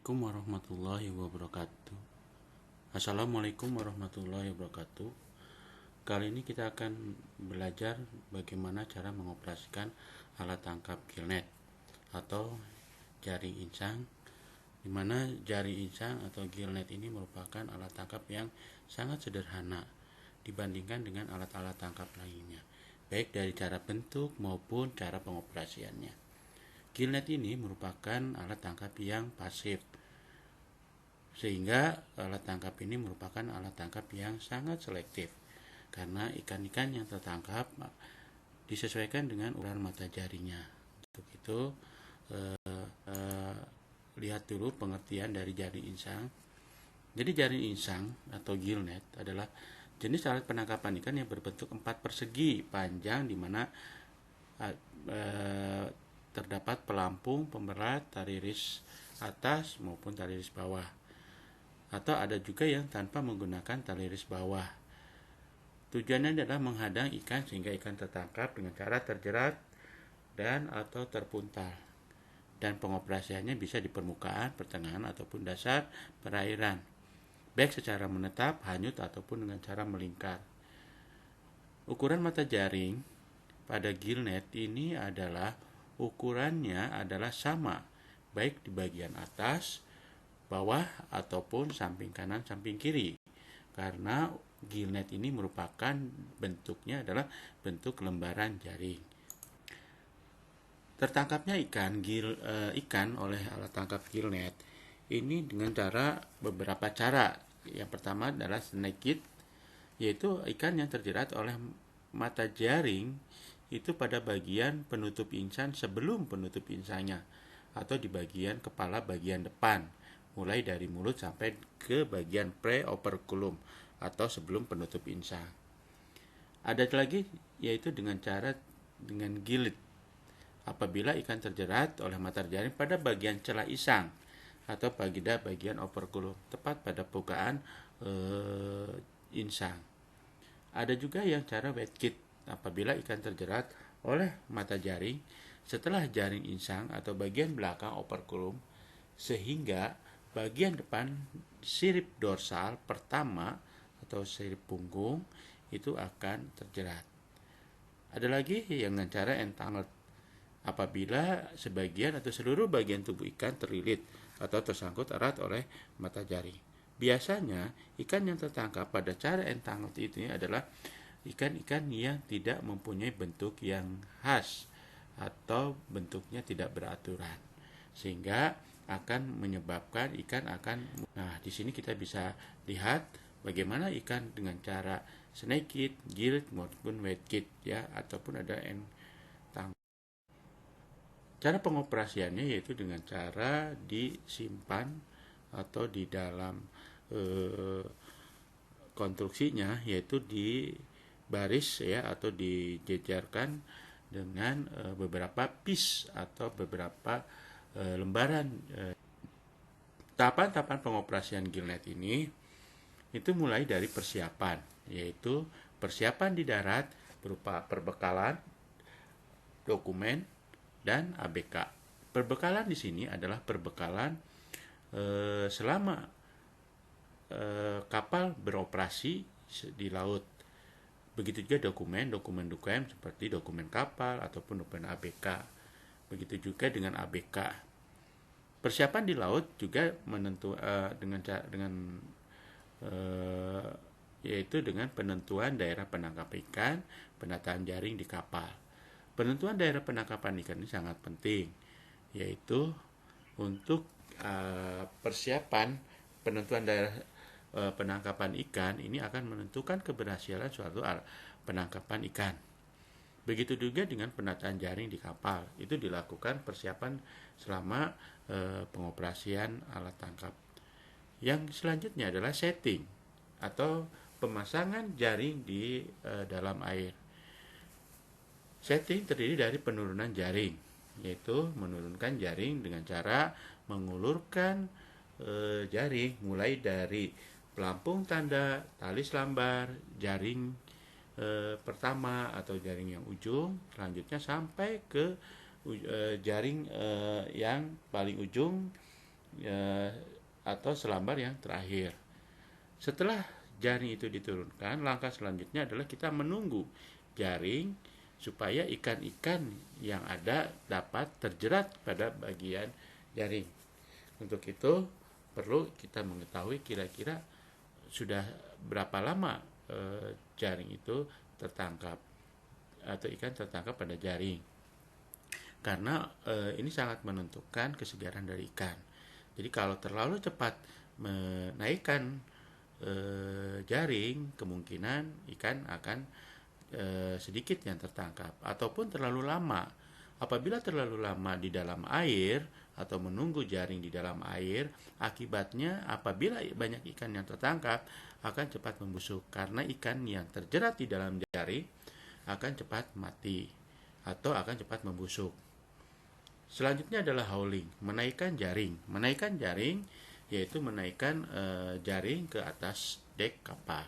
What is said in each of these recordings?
Assalamualaikum warahmatullahi wabarakatuh. Assalamualaikum warahmatullahi wabarakatuh. Kali ini kita akan belajar bagaimana cara mengoperasikan alat tangkap gillnet atau jaring insang, di mana jaring insang atau gillnet ini merupakan alat tangkap yang sangat sederhana dibandingkan dengan alat-alat tangkap lainnya, baik dari cara bentuk maupun cara pengoperasiannya. Gillnet ini merupakan alat tangkap yang pasif, sehingga alat tangkap ini merupakan alat tangkap yang sangat selektif karena ikan-ikan yang tertangkap disesuaikan dengan ukuran mata jarinya. Untuk itu lihat dulu pengertian dari jaring insang. Jadi jaring insang atau gillnet adalah jenis alat penangkapan ikan yang berbentuk 4 persegi panjang, di mana terdapat pelampung, pemberat, tali iris atas maupun tali iris bawah. Atau ada juga yang tanpa menggunakan tali iris bawah. Tujuannya adalah menghadang ikan sehingga ikan tertangkap dengan cara terjerat dan atau terpuntal. Dan pengoperasiannya bisa di permukaan, pertengahan ataupun dasar perairan, baik secara menetap, hanyut ataupun dengan cara melingkar. Ukuran mata jaring pada gillnet ini adalah ukurannya adalah sama, baik di bagian atas, bawah ataupun samping kanan, samping kiri, karena gillnet ini merupakan bentuknya adalah bentuk lembaran jaring. Tertangkapnya ikan oleh alat tangkap gillnet ini dengan beberapa cara. Yang pertama adalah snake, yaitu ikan yang terjerat oleh mata jaring itu pada bagian penutup insang sebelum penutup insangnya, atau di bagian kepala bagian depan, mulai dari mulut sampai ke bagian pre-operculum atau sebelum penutup insang. Ada lagi yaitu dengan gillet, apabila ikan terjerat oleh mata jaring pada bagian celah insang atau pada bagian operculum, tepat pada bukaan insang. Ada juga yang cara wet kit, apabila ikan terjerat oleh mata jaring setelah jaring insang atau bagian belakang operculum, sehingga bagian depan sirip dorsal pertama atau sirip punggung itu akan terjerat. Ada lagi yang dengan cara entangled, apabila sebagian atau seluruh bagian tubuh ikan terlilit atau tersangkut erat oleh mata jaring. Biasanya ikan yang tertangkap pada cara entangled ini adalah ikan-ikan yang tidak mempunyai bentuk yang khas atau bentuknya tidak beraturan, sehingga akan menyebabkan ikan akan. Nah, di sini kita bisa lihat bagaimana ikan dengan cara snake kit, gillet maupun wet kit ya, ataupun ada entang. Cara pengoperasiannya yaitu dengan cara disimpan atau di dalam konstruksinya, yaitu di baris ya, atau dijejarkan dengan beberapa piece atau beberapa lembaran. Tahapan-tahapan pengoperasian gillnet ini itu mulai dari persiapan, yaitu persiapan di darat berupa perbekalan, dokumen, dan ABK. Perbekalan di sini adalah perbekalan selama kapal beroperasi di laut. Begitu juga dokumen seperti dokumen kapal ataupun dokumen ABK. Begitu juga dengan ABK. Persiapan di laut juga yaitu dengan penentuan daerah penangkap ikan, penataan jaring di kapal. Penentuan daerah penangkapan ikan ini sangat penting, yaitu untuk persiapan penentuan daerah penangkapan ikan ini akan menentukan keberhasilan suatu penangkapan ikan. Begitu juga dengan penataan jaring di kapal, itu dilakukan persiapan selama pengoperasian alat tangkap. Yang selanjutnya adalah setting atau pemasangan jaring di dalam air. Setting terdiri dari penurunan jaring, yaitu menurunkan jaring dengan cara mengulurkan jaring mulai dari pelampung tanda, tali selambar, jaring pertama atau jaring yang ujung, selanjutnya sampai ke jaring yang paling ujung atau selambar yang terakhir. Setelah jaring itu diturunkan, langkah selanjutnya adalah kita menunggu jaring supaya ikan-ikan yang ada dapat terjerat pada bagian jaring. Untuk itu perlu kita mengetahui kira-kira sudah berapa lama jaring itu tertangkap atau ikan tertangkap pada jaring. Karena ini sangat menentukan kesegaran dari ikan. Jadi kalau terlalu cepat menaikkan jaring, kemungkinan ikan akan sedikit yang tertangkap, ataupun terlalu lama. Apabila terlalu lama di dalam air atau menunggu jaring di dalam air, akibatnya apabila banyak ikan yang tertangkap akan cepat membusuk karena ikan yang terjerat di dalam jaring akan cepat mati atau akan cepat membusuk. Selanjutnya adalah hauling, menaikkan jaring. Menaikkan jaring yaitu menaikkan jaring ke atas dek kapal.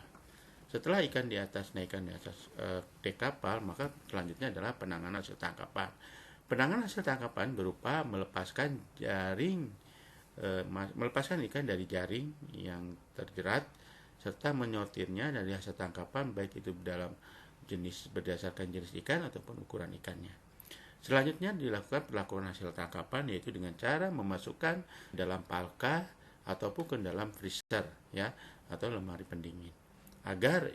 Setelah ikan naikkan di atas dek kapal, maka selanjutnya adalah penanganan hasil tangkapan. Penanganan hasil tangkapan berupa melepaskan jaring, melepaskan ikan dari jaring yang terjerat serta menyortirnya dari hasil tangkapan, baik itu dalam jenis berdasarkan jenis ikan ataupun ukuran ikannya. Selanjutnya dilakukan perlakuan hasil tangkapan yaitu dengan cara memasukkan dalam palka ataupun ke dalam freezer ya atau lemari pendingin agar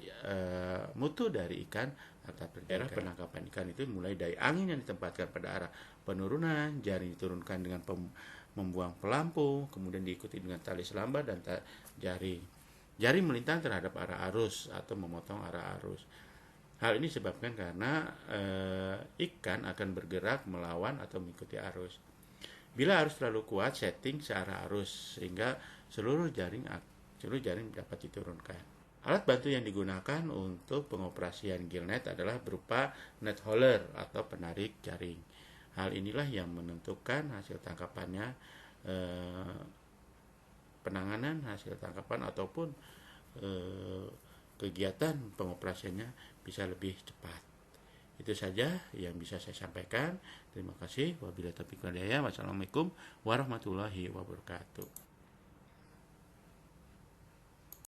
mutu dari ikan atau daerah penangkapan ikan itu mulai dari angin yang ditempatkan pada arah penurunan, jaring diturunkan dengan membuang pelampung, kemudian diikuti dengan tali selambar dan jaring. Jaring melintang terhadap arah arus atau memotong arah arus. Hal ini disebabkan karena ikan akan bergerak melawan atau mengikuti arus. Bila arus terlalu kuat, setting searah arus sehingga seluruh jaring dapat diturunkan. Alat bantu yang digunakan untuk pengoperasian gill net adalah berupa net hauler atau penarik jaring. Hal inilah yang menentukan hasil tangkapannya, penanganan hasil tangkapan ataupun kegiatan pengoperasiannya bisa lebih cepat. Itu saja yang bisa saya sampaikan. Terima kasih. Wabillahi taufiq wal hidayah. Wassalamualaikum warahmatullahi wabarakatuh.